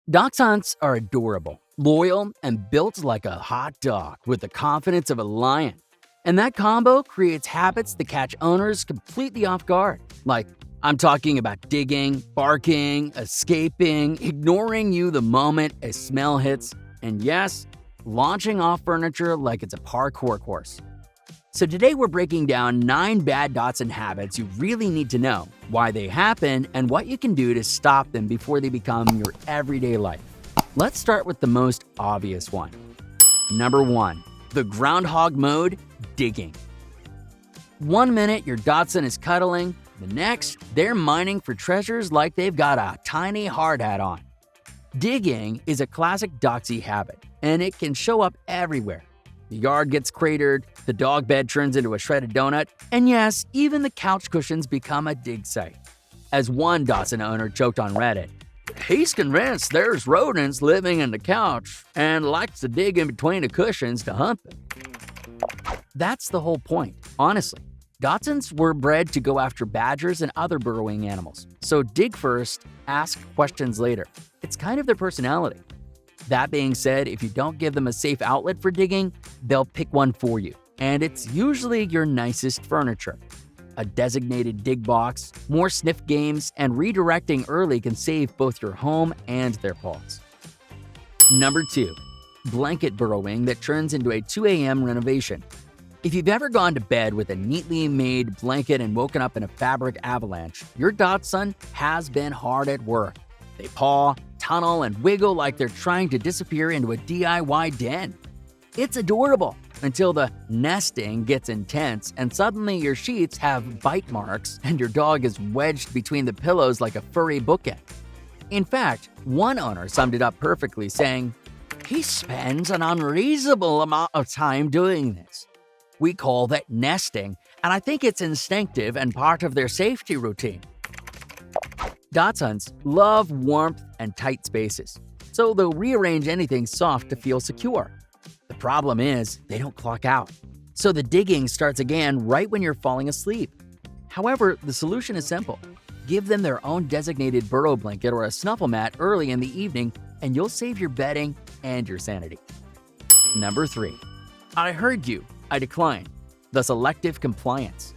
Dachshunds are adorable, loyal, and built like a hot dog with the confidence of a lion. And that combo creates habits that catch owners completely off guard. Like, I'm talking about digging, barking, escaping, ignoring you the moment a smell hits, and yes, launching off furniture like it's a parkour course. So today we're breaking down 9 bad Dachshund habits you really need to know, why they happen, and what you can do to stop them before they become your everyday life. Let's start with the most obvious one. Number 1. The groundhog mode, digging. One minute your Dachshund is cuddling, the next they're mining for treasures like they've got a tiny hard hat on. Digging is a classic Dachshund habit, and it can show up everywhere. The yard gets cratered, the dog bed turns into a shredded donut, and yes, even the couch cushions become a dig site. As one Dachshund owner joked on Reddit, "He's convinced there's rodents living in the couch and likes to dig in between the cushions to hunt them." That's the whole point, honestly. Dachshunds were bred to go after badgers and other burrowing animals, so dig first, ask questions later. It's kind of their personality. That being said, if you don't give them a safe outlet for digging, they'll pick one for you, and it's usually your nicest furniture. A designated dig box, more sniff games, and redirecting early can save both your home and their paws. Number 2. Blanket burrowing that turns into a 2 a.m. renovation. If you've ever gone to bed with a neatly made blanket and woken up in a fabric avalanche, your Dachshund has been hard at work. They paw, tunnel, and wiggle like they're trying to disappear into a DIY den. It's adorable until the nesting gets intense and suddenly your sheets have bite marks and your dog is wedged between the pillows like a furry bookend. In fact, one owner summed it up perfectly, saying, "He spends an unreasonable amount of time doing this. We call that nesting, and I think it's instinctive and part of their safety routine." Dachshunds love warmth and tight spaces, so they'll rearrange anything soft to feel secure. The problem is, they don't clock out, so the digging starts again right when you're falling asleep. However, the solution is simple. Give them their own designated burrow blanket or a snuffle mat early in the evening, and you'll save your bedding and your sanity. Number 3. I heard you, I decline. The selective compliance.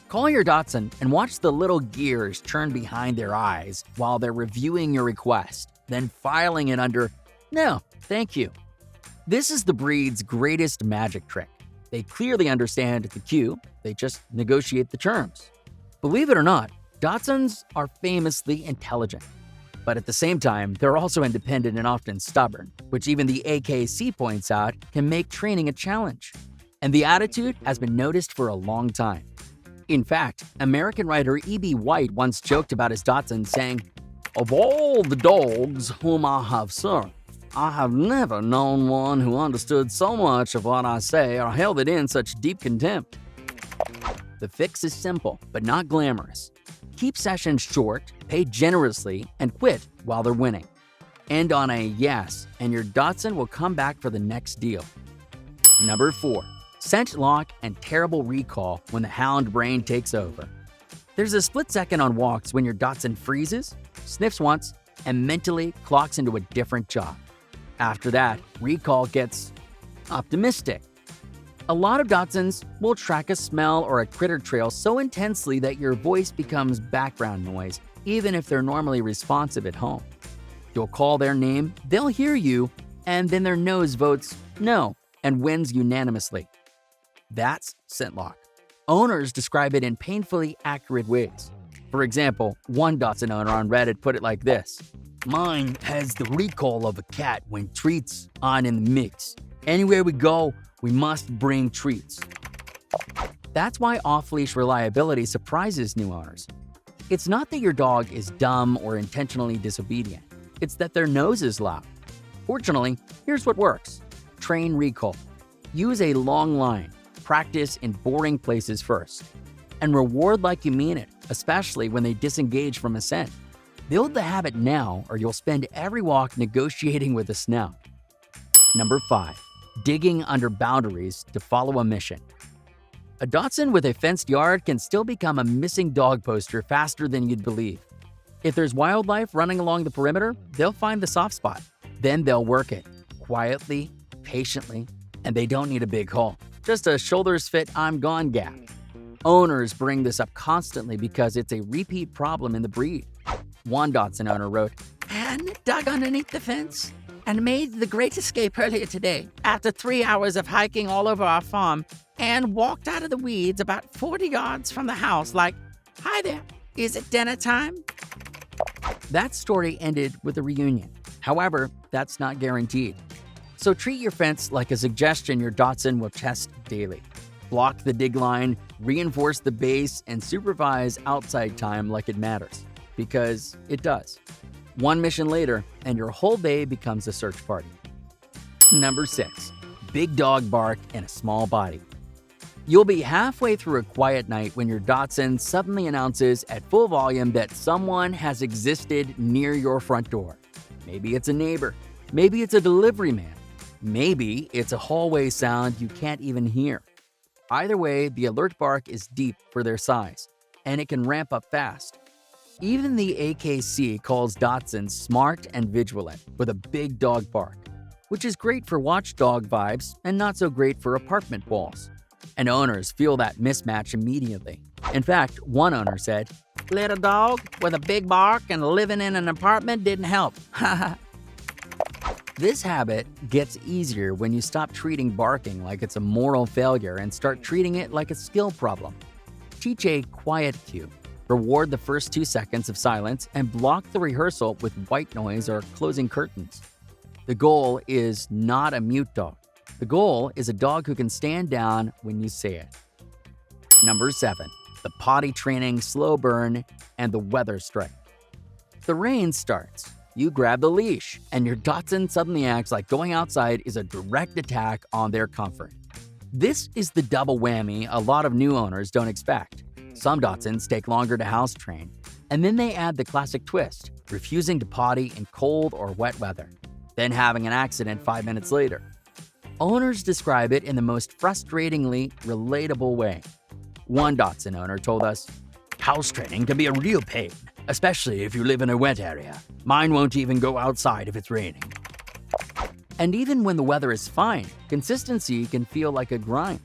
Call your Dachshund and watch the little gears turn behind their eyes while they're reviewing your request, then filing it under, "No, thank you." This is the breed's greatest magic trick. They clearly understand the cue, they just negotiate the terms. Believe it or not, Dachshunds are famously intelligent. But at the same time, they're also independent and often stubborn, which even the AKC points out can make training a challenge. And the attitude has been noticed for a long time. In fact, American writer E.B. White once joked about his Dachshund, saying, "Of all the dogs whom I have served, I have never known one who understood so much of what I say or held it in such deep contempt." The fix is simple, but not glamorous. Keep sessions short, pay generously, and quit while they're winning. End on a yes, and your Dachshund will come back for the next deal. Number 4. Scent lock and terrible recall when the hound brain takes over. There's a split second on walks when your Dachshund freezes, sniffs once, and mentally clocks into a different job. After that, recall gets optimistic. A lot of Dachshunds will track a smell or a critter trail so intensely that your voice becomes background noise, even if they're normally responsive at home. You'll call their name, they'll hear you, and then their nose votes no and wins unanimously. That's scent lock. Owners describe it in painfully accurate ways. For example, one Dachshund owner on Reddit put it like this: "Mine has the recall of a cat when treats aren't in the mix. Anywhere we go, we must bring treats." That's why off-leash reliability surprises new owners. It's not that your dog is dumb or intentionally disobedient. It's that their nose is loud. Fortunately, here's what works. Train recall. Use a long line. Practice in boring places first. And reward like you mean it, especially when they disengage from a scent. Build the habit now or you'll spend every walk negotiating with a snout. Number 5. Digging under boundaries to follow a mission. A Dachshund with a fenced yard can still become a missing dog poster faster than you'd believe. If there's wildlife running along the perimeter, they'll find the soft spot. Then they'll work it, quietly, patiently, and they don't need a big haul. Just a shoulders fit I'm gone gap. Owners bring this up constantly because it's a repeat problem in the breed. One Dachshund owner wrote, "Anne dug underneath the fence and made the great escape earlier today. After 3 hours of hiking all over our farm, Anne walked out of the weeds about 40 yards from the house like, 'Hi there, is it dinner time?'" That story ended with a reunion. However, that's not guaranteed. So treat your fence like a suggestion your Dachshund will test daily. Block the dig line, reinforce the base, and supervise outside time like it matters. Because it does. One mission later, and your whole day becomes a search party. Number 6. Big dog bark in a small body. You'll be halfway through a quiet night when your Dachshund suddenly announces at full volume that someone has existed near your front door. Maybe it's a neighbor. Maybe it's a delivery man. Maybe it's a hallway sound you can't even hear. Either way, the alert bark is deep for their size, and it can ramp up fast. Even the AKC calls Dachshunds smart and vigilant with a big dog bark, which is great for watchdog vibes and not so great for apartment walls. And owners feel that mismatch immediately. In fact, one owner said, "Little dog with a big bark and living in an apartment didn't help." This habit gets easier when you stop treating barking like it's a moral failure and start treating it like a skill problem. Teach a quiet cue. Reward the first 2 seconds of silence and block the rehearsal with white noise or closing curtains. The goal is not a mute dog. The goal is a dog who can stand down when you say it. Number 7. The potty training slow burn and the weather strike. The rain starts. You grab the leash, and your Dachshund suddenly acts like going outside is a direct attack on their comfort. This is the double whammy a lot of new owners don't expect. Some Dachshunds take longer to house train, and then they add the classic twist, refusing to potty in cold or wet weather, then having an accident 5 minutes later. Owners describe it in the most frustratingly relatable way. One Dachshund owner told us, "House training can be a real pain, especially if you live in a wet area. Mine won't even go outside if it's raining." And even when the weather is fine, consistency can feel like a grind.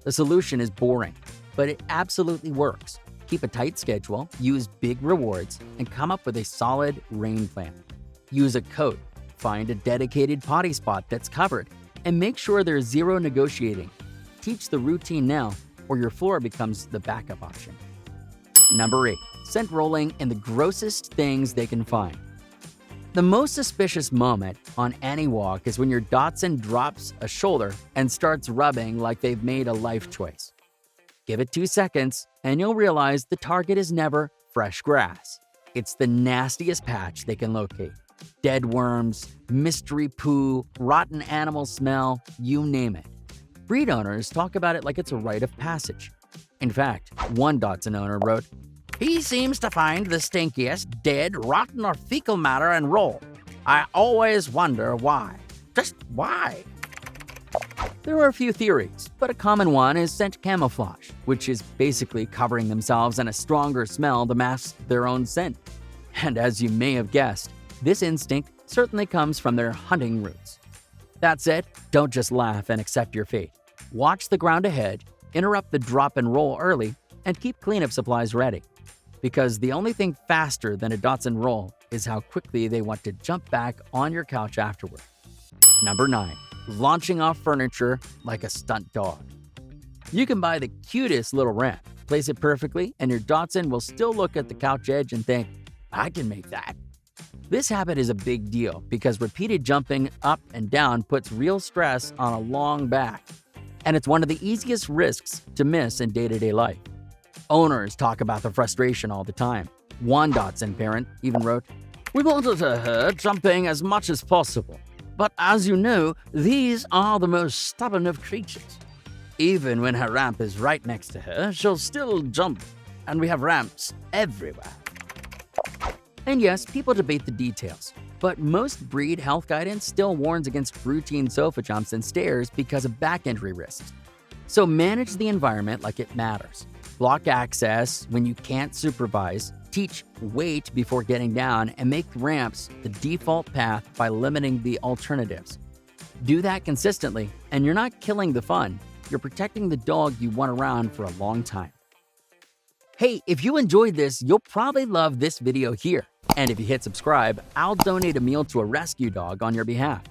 The solution is boring, but it absolutely works. Keep a tight schedule, use big rewards, and come up with a solid rain plan. Use a coat, find a dedicated potty spot that's covered, and make sure there's zero negotiating. Teach the routine now, or your floor becomes the backup option. Number 8. Scent rolling in the grossest things they can find. The most suspicious moment on any walk is when your Dachshund drops a shoulder and starts rubbing like they've made a life choice. Give it 2 seconds, and you'll realize the target is never fresh grass. It's the nastiest patch they can locate. Dead worms, mystery poo, rotten animal smell, you name it. Breed owners talk about it like it's a rite of passage. In fact, one Dachshund owner wrote, "He seems to find the stinkiest, dead, rotten, or fecal matter and roll. I always wonder why. Just why?" There are a few theories, but a common one is scent camouflage, which is basically covering themselves in a stronger smell to mask their own scent. And as you may have guessed, this instinct certainly comes from their hunting roots. That said, don't just laugh and accept your fate. Watch the ground ahead, interrupt the drop and roll early, and keep cleanup supplies ready. Because the only thing faster than a Dachshund roll is how quickly they want to jump back on your couch afterward. Number 9. Launching off furniture like a stunt dog. You can buy the cutest little ramp, place it perfectly, and your Dachshund will still look at the couch edge and think, "I can make that." This habit is a big deal because repeated jumping up and down puts real stress on a long back. And it's one of the easiest risks to miss in day-to-day life. Owners talk about the frustration all the time. One Dachshund parent even wrote, "We wanted her jumping as much as possible. But as you know, these are the most stubborn of creatures. Even when her ramp is right next to her, she'll still jump, and we have ramps everywhere." And yes, people debate the details, but most breed health guidance still warns against routine sofa jumps and stairs because of back injury risks. So manage the environment like it matters. Block access when you can't supervise. Teach wait before getting down and make ramps the default path by limiting the alternatives. Do that consistently, and you're not killing the fun. You're protecting the dog you want around for a long time. Hey, if you enjoyed this, you'll probably love this video here. And if you hit subscribe, I'll donate a meal to a rescue dog on your behalf.